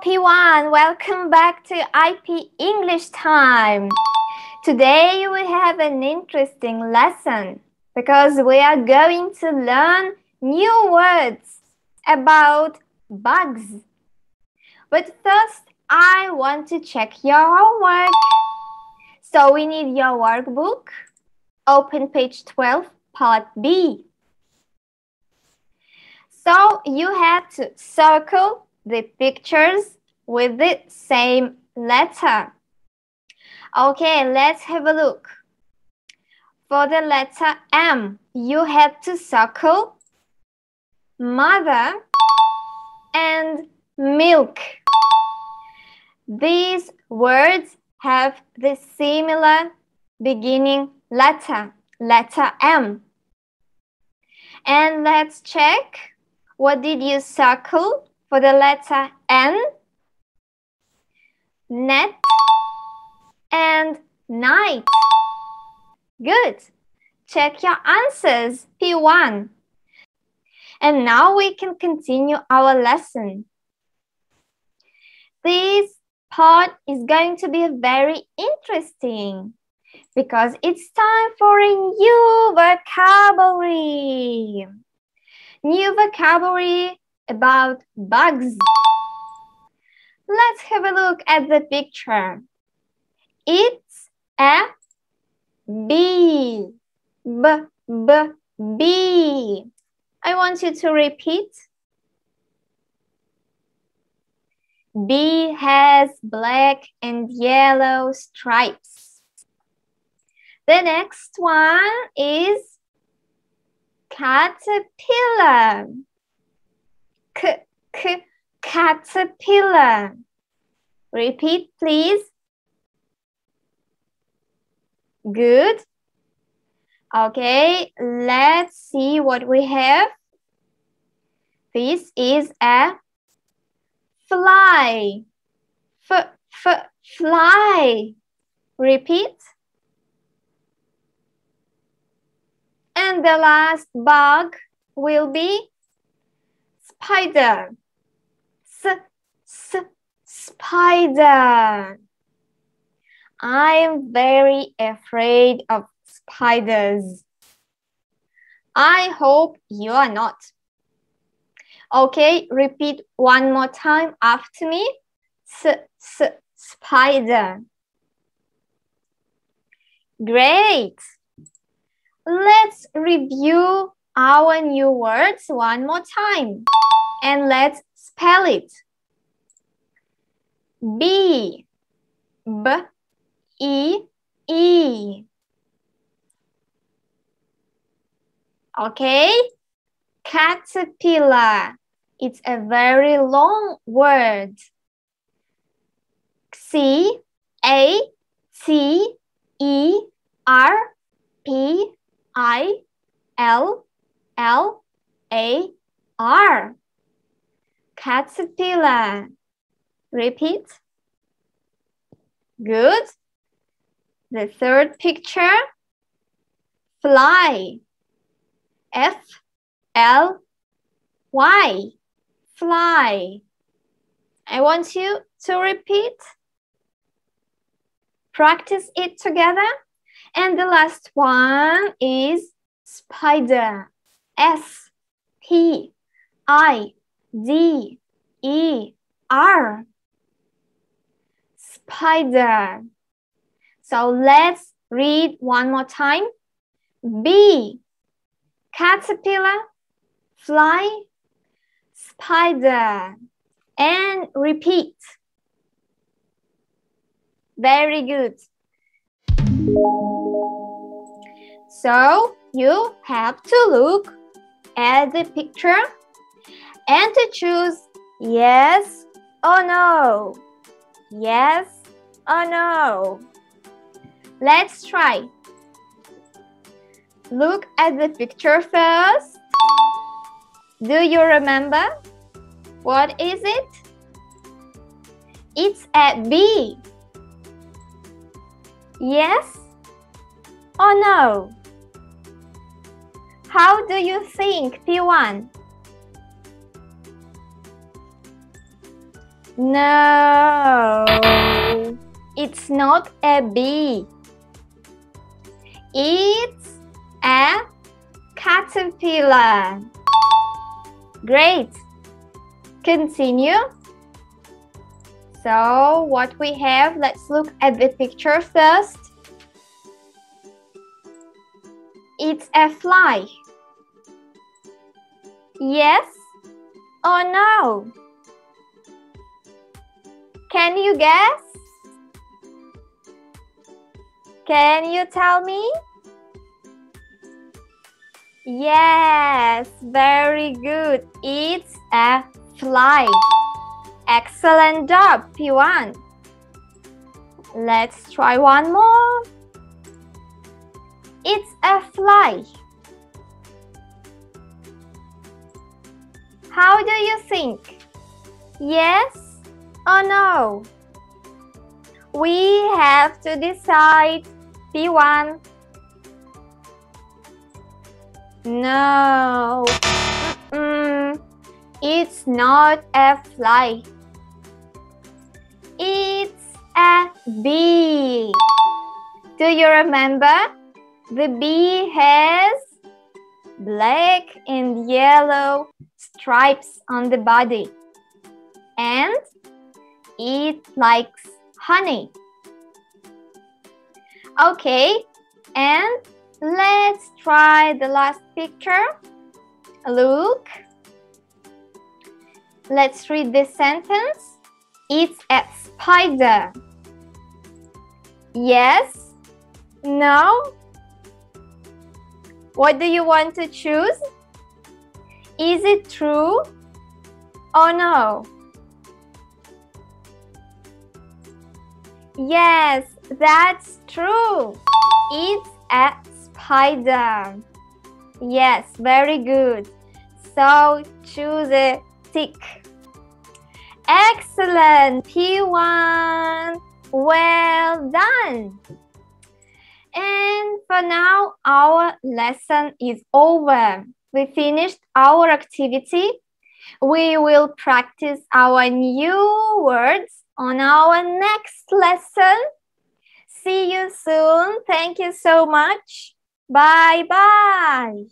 P1, welcome back to IP English time. Today we have an interesting lesson because we are going to learn new words about bugs. But first, I want to check your homework. So we need your workbook. Open page 12, part B. So you have to circle the pictures with the same letter. Okay, let's have a look. For the letter M, you have to circle mother and milk. These words have the similar beginning letter M. And let's check. What did you circle for the letter N? Net and night. Good. Check your answers, P1. And now we can continue our lesson. This part is going to be very interesting because it's time for a new vocabulary. New vocabulary about bugs. Let's have a look at the picture. It's a bee. Bee. I want you to repeat. Bee has black and yellow stripes. The next one is caterpillar. Caterpillar. Repeat, please. Good. Okay, let's see what we have. This is a fly. Fly. Repeat. And the last bug will be spider. Spider. I am very afraid of spiders. I hope you are not. Okay, repeat one more time after me. Spider. Great. Let's review our new words one more time. And let's spell it. B. B-E-E. Okay? Caterpillar. It's a very long word. C-A-T-E-R-P-I-L-L-A-R. Caterpillar. Repeat. Good. The third picture. Fly. F-L-Y. Fly. I want you to repeat. Practice it together. And the last one is spider. S-P-I-D-E-R. Spider. So let's read one more time. Bee. Caterpillar. Fly. Spider. And repeat. Very good. So you have to look at the picture and to choose yes or no. Yes or no. Let's try. Look at the picture first. Do you remember? What is it? It's a bee. Yes or no? How do you think, P1? No, it's not a bee. It's a caterpillar. Great. Continue. So what we have, let's look at the picture first. It's a fly. Yes or no? Can you guess? Can you tell me? Yes, very good. It's a fly. Excellent job, P1. Let's try one more. It's a fly. How do you think? Yes or no? We have to decide. P1. No. It's not a fly. It's a bee. Do you remember? The bee has black and yellow stripes on the body, and it likes honey. Okay, and let's try the last picture. Look. Let's read this sentence. It's a spider. Yes? No? What do you want to choose? Is it true or no? Yes, that's true. It's a spider. Yes, very good. So choose a tick. Excellent, P1. Well done. And for now, our lesson is over. We finished our activity. We will practice our new words on our next lesson. See you soon. Thank you so much. Bye-bye.